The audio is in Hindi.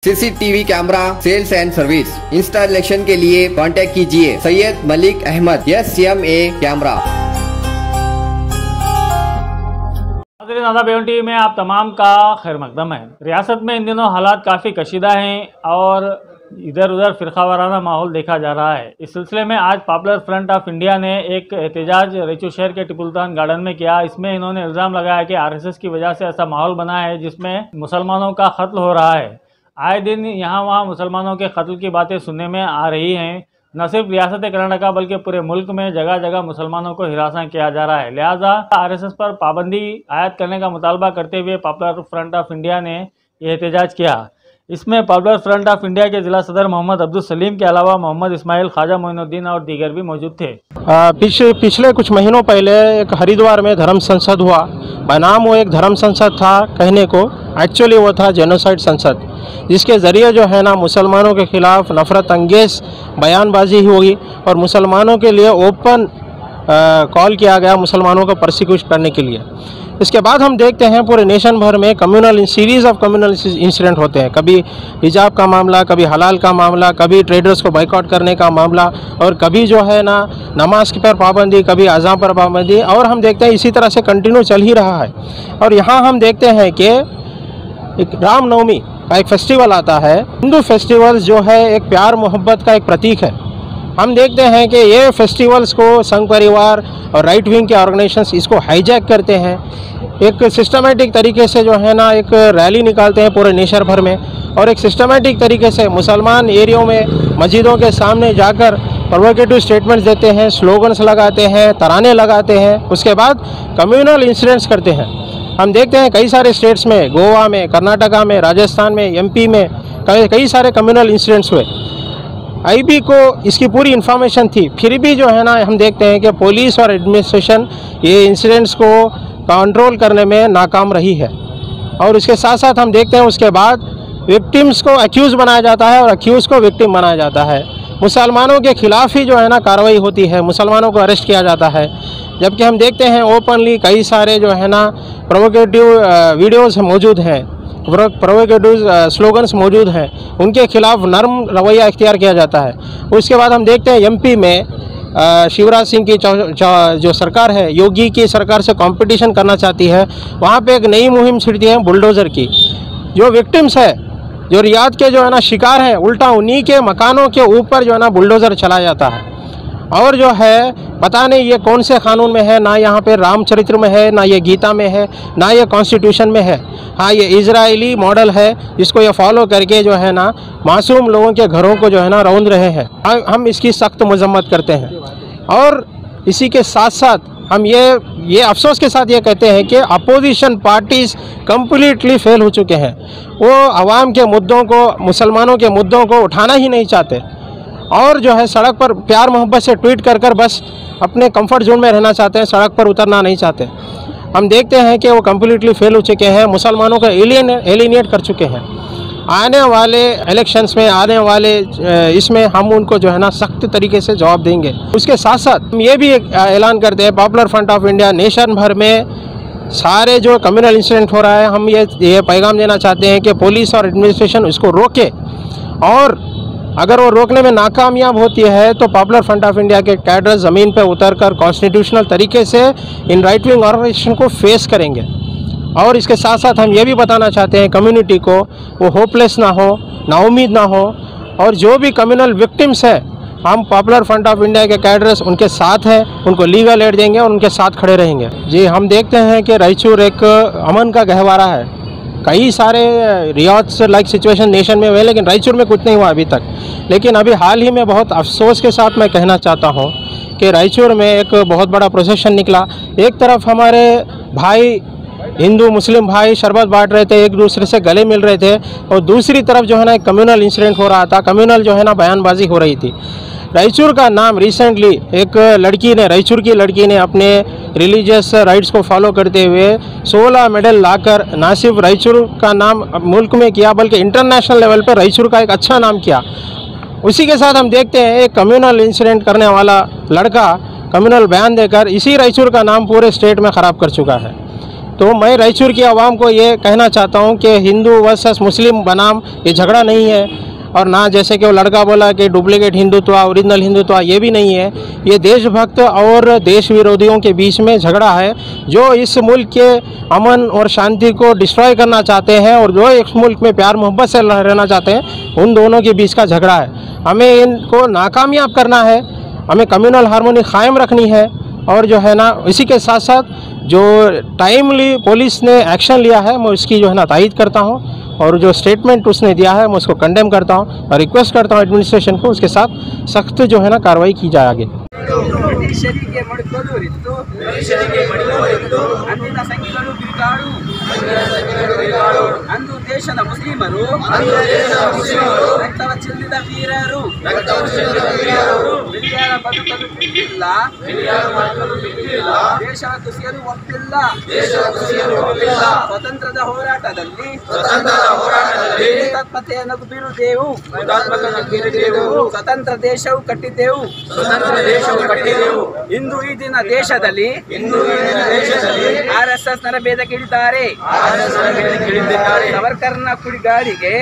CCTV camera sales and service installation के लिए कांटेक्ट कीजिए सैयद मलिक अहमद SMA कैमरा। नादा बेवन टीवी में आप तमाम का खैर मकदम है। रियासत में इन दिनों हालात काफ़ी कशीदा हैं और इधर उधर फिरकावाराना माहौल देखा जा रहा है। इस सिलसिले में आज पॉपुलर फ्रंट ऑफ इंडिया ने एक एहतजाज रायचूर शहर के टिपुलतान गार्डन में किया। इसमें इन्होंने इल्ज़ाम लगाया कि RSS की वजह से ऐसा माहौल बना है जिसमें मुसलमानों का कत्ल हो रहा है। आए दिन यहाँ वहाँ मुसलमानों के कत्ल की बातें सुनने में आ रही हैं। न सिर्फ रियासत कर्नाटका बल्कि पूरे मुल्क में जगह जगह मुसलमानों को हिरासत किया जा रहा है। लिहाजा RSS पर पाबंदी आयद करने का मुतालबा करते हुए पॉपुलर फ्रंट ऑफ इंडिया ने यह एहतजाज किया। इसमें पॉपुलर फ्रंट ऑफ इंडिया के जिला सदर मोहम्मद अब्दुल सलीम के अलावा मोहम्मद इस्माइल, ख्वाजा मोइनुद्दीन और दीगर भी मौजूद थे। पिछले कुछ महीनों पहले एक हरिद्वार में धर्म संसद हुआ। बनाम वो एक धर्म संसद था कहने को, एक्चुअली वो था जेनोसाइड संसद, जिसके ज़रिए जो है ना मुसलमानों के ख़िलाफ़ नफ़रत अंगेज़ बयानबाजी हुई और मुसलमानों के लिए ओपन कॉल किया गया मुसलमानों को परसिक्यूट करने के लिए। इसके बाद हम देखते हैं पूरे नेशन भर में सीरीज़ ऑफ कम्युनल इंसिडेंट होते हैं। कभी हिजाब का मामला, कभी हलाल का मामला, कभी ट्रेडर्स को बाइकआउट करने का मामला, और कभी जो है ना नमाज पर पाबंदी, कभी अज़ान पर पाबंदी, और हम देखते हैं इसी तरह से कंटिन्यू चल ही रहा है। और यहाँ हम देखते हैं कि एक रामनवमी का एक फेस्टिवल आता है। हिंदू फेस्टिवल्स जो है एक प्यार मोहब्बत का एक प्रतीक है। हम देखते हैं कि ये फेस्टिवल्स को संघ परिवार और राइट विंग के ऑर्गेनाइजेशंस इसको हाईजैक करते हैं। एक सिस्टमेटिक तरीके से जो है ना एक रैली निकालते हैं पूरे नेशन भर में, और एक सिस्टमेटिक तरीके से मुसलमान एरियो में मस्जिदों के सामने जाकर प्रोवोकेटिव स्टेटमेंट्स देते हैं, स्लोगन्स लगाते हैं, तराने लगाते हैं। उसके बाद कम्युनल इंसिडेंट्स करते हैं। हम देखते हैं कई सारे स्टेट्स में, गोवा में, कर्नाटका में, राजस्थान में, MP में कई सारे कम्युनल इंसिडेंट्स हुए। IB को इसकी पूरी इन्फॉर्मेशन थी, फिर भी जो है ना हम देखते हैं कि पुलिस और एडमिनिस्ट्रेशन ये इंसिडेंट्स को कंट्रोल करने में नाकाम रही है। और उसके साथ साथ हम देखते हैं उसके बाद विक्टिम्स को अक्यूज़ बनाया जाता है और अक्यूज़ को विक्टिम बनाया जाता है। मुसलमानों के खिलाफ ही जो है ना कार्रवाई होती है, मुसलमानों को अरेस्ट किया जाता है। जबकि हम देखते हैं ओपनली कई सारे जो है ना प्रोवोकेटिव वीडियोज़ मौजूद हैं, प्रोवोकेटिव स्लोगन्स मौजूद हैं, उनके खिलाफ नरम रवैया इख्तियार किया जाता है। उसके बाद हम देखते हैं MP में शिवराज सिंह की जो सरकार है, योगी की सरकार से कंपटीशन करना चाहती है। वहाँ पे एक नई मुहिम छिड़ती है बुलडोज़र की। जो विक्टिम्स है, जो रियाद के जो है ना शिकार हैं, उल्टा उन्हीं के मकानों के ऊपर जो है ना बुलडोज़र चलाया जाता है। और जो है पता नहीं ये कौन से कानून में है, ना यहाँ पे रामचरित्र में है, ना ये गीता में है, ना ये कॉन्स्टिट्यूशन में है। हाँ, ये इजरायली मॉडल है जिसको ये फॉलो करके जो है ना मासूम लोगों के घरों को जो है ना रौंद रहे हैं। हम इसकी सख्त मजम्मत करते हैं। और इसी के साथ साथ हम ये अफसोस के साथ ये कहते हैं कि अपोजिशन पार्टीज़ कम्प्लीटली फेल हो चुके हैं। वो आवाम के मुद्दों को, मुसलमानों के मुद्दों को उठाना ही नहीं चाहते, और जो है सड़क पर प्यार मोहब्बत से ट्वीट कर बस अपने कंफर्ट जोन में रहना चाहते हैं, सड़क पर उतरना नहीं चाहते। हम देखते हैं कि वो कम्प्लीटली फेल हो चुके हैं, मुसलमानों को एलिनेट कर चुके हैं। आने वाले इलेक्शंस में, आने वाले इसमें हम उनको जो है ना सख्त तरीके से जवाब देंगे। उसके साथ साथ हम ये भी ऐलान करते हैं, popular front of India nation भर में सारे जो कम्युनल इंसिडेंट हो रहा है, हम ये पैगाम देना चाहते हैं कि पुलिस और एडमिनिस्ट्रेशन इसको रोके, और अगर वो रोकने में नाकामयाब होती है तो पॉपुलर फ्रंट ऑफ इंडिया के कैडर ज़मीन पर उतरकर कॉन्स्टिट्यूशनल तरीके से इन राइट विंग ऑर्गेनाइजेशन को फेस करेंगे। और इसके साथ साथ हम ये भी बताना चाहते हैं कम्युनिटी को, वो होपलेस ना हो, नाउम्मीद ना हो, और जो भी कम्युनल विक्टिम्स है, हम पॉपुलर फ्रंट ऑफ इंडिया के कैडर्स उनके साथ हैं, उनको लीगल एड देंगे और उनके साथ खड़े रहेंगे। जी, हम देखते हैं कि रायचूर एक अमन का गहवारा है। कई सारे रियाद लाइक सिचुएशन नेशन में हुए, लेकिन रायचूर में कुछ नहीं हुआ अभी तक। लेकिन अभी हाल ही में बहुत अफसोस के साथ मैं कहना चाहता हूँ कि रायचूर में एक बहुत बड़ा प्रोसेशन निकला। एक तरफ हमारे भाई, हिंदू मुस्लिम भाई शरबत बांट रहे थे, एक दूसरे से गले मिल रहे थे, और दूसरी तरफ जो है ना एक कम्युनल इंसिडेंट हो रहा था, कम्युनल जो है ना बयानबाजी हो रही थी। रायचूर का नाम रिसेंटली एक लड़की ने, रायचूर की लड़की ने अपने रिलीजियस राइट्स को फॉलो करते हुए 16 मेडल लाकर ना सिर्फ रायचूर का नाम मुल्क में किया, बल्कि इंटरनेशनल लेवल पर रायचूर का एक अच्छा नाम किया। उसी के साथ हम देखते हैं एक कम्युनल इंसिडेंट करने वाला लड़का कम्युनल बयान देकर इसी रायचूर का नाम पूरे स्टेट में ख़राब कर चुका है। तो मैं रायचूर की आवाम को ये कहना चाहता हूँ कि हिंदू वर्सेस मुस्लिम बनाम ये झगड़ा नहीं है, और ना जैसे कि वो लड़का बोला कि डुप्लीकेट हिंदुत्व ओरिजिनल हिंदुत्व, ये भी नहीं है। ये देशभक्त और देश विरोधियों के बीच में झगड़ा है, जो इस मुल्क के अमन और शांति को डिस्ट्रॉय करना चाहते हैं और जो इस मुल्क में प्यार मोहब्बत से रहना चाहते हैं, उन दोनों के बीच का झगड़ा है। हमें इनको नाकामयाब करना है, हमें कम्युनल हार्मोनी कायम रखनी है। और जो है ना, इसी के साथ साथ जो टाइमली पुलिस ने एक्शन लिया है, मैं उसकी जो है ना तायीद करता हूँ, और जो स्टेटमेंट उसने दिया है मैं उसको कंडेम करता हूँ और रिक्वेस्ट करता हूँ एडमिनिस्ट्रेशन को उसके साथ सख्त जो है ना कार्रवाई की जाए आगे। ಮನುಷ್ಯರಿಗೆ ಮಡಿಕೊಳ್ಳುವರಿತ್ತು ಅಂದಿನ ಸಂಘಗಳು ಬಿರುಗಾಡು ಅಂದು ದೇಶದ ಮುಸ್ಲಿಮರು ರಕ್ತವ ಚೆಲ್ಲಿದ ವೀರರು ಹಿರಿಯರ ಬದುಕಲು ಬಿಟ್ಟಿಲ್ಲ, ದೇಶವ ಕುಸಿಯಲು ಒಪ್ಪಿಲ್ಲ. ಸ್ವತಂತ್ರದ ಹೋರಾಟದಲ್ಲಿ ಹುತಾತ್ಮತೆಯನ್ನು ಬೀರುತ್ತೇವು, ಸ್ವತಂತ್ರ ದೇಶವು ಕಟ್ಟಿದ್ದೆವು. ಇಂದು ಈ ದಿನ ದೇಶದಲ್ಲಿ RSS ನರಭೇದಕ್ಕಿಳಿದ್ದಾರೆ. ಸವರ್ಕರ್ನ ಕುಡಿಗಾಡಿಗೆ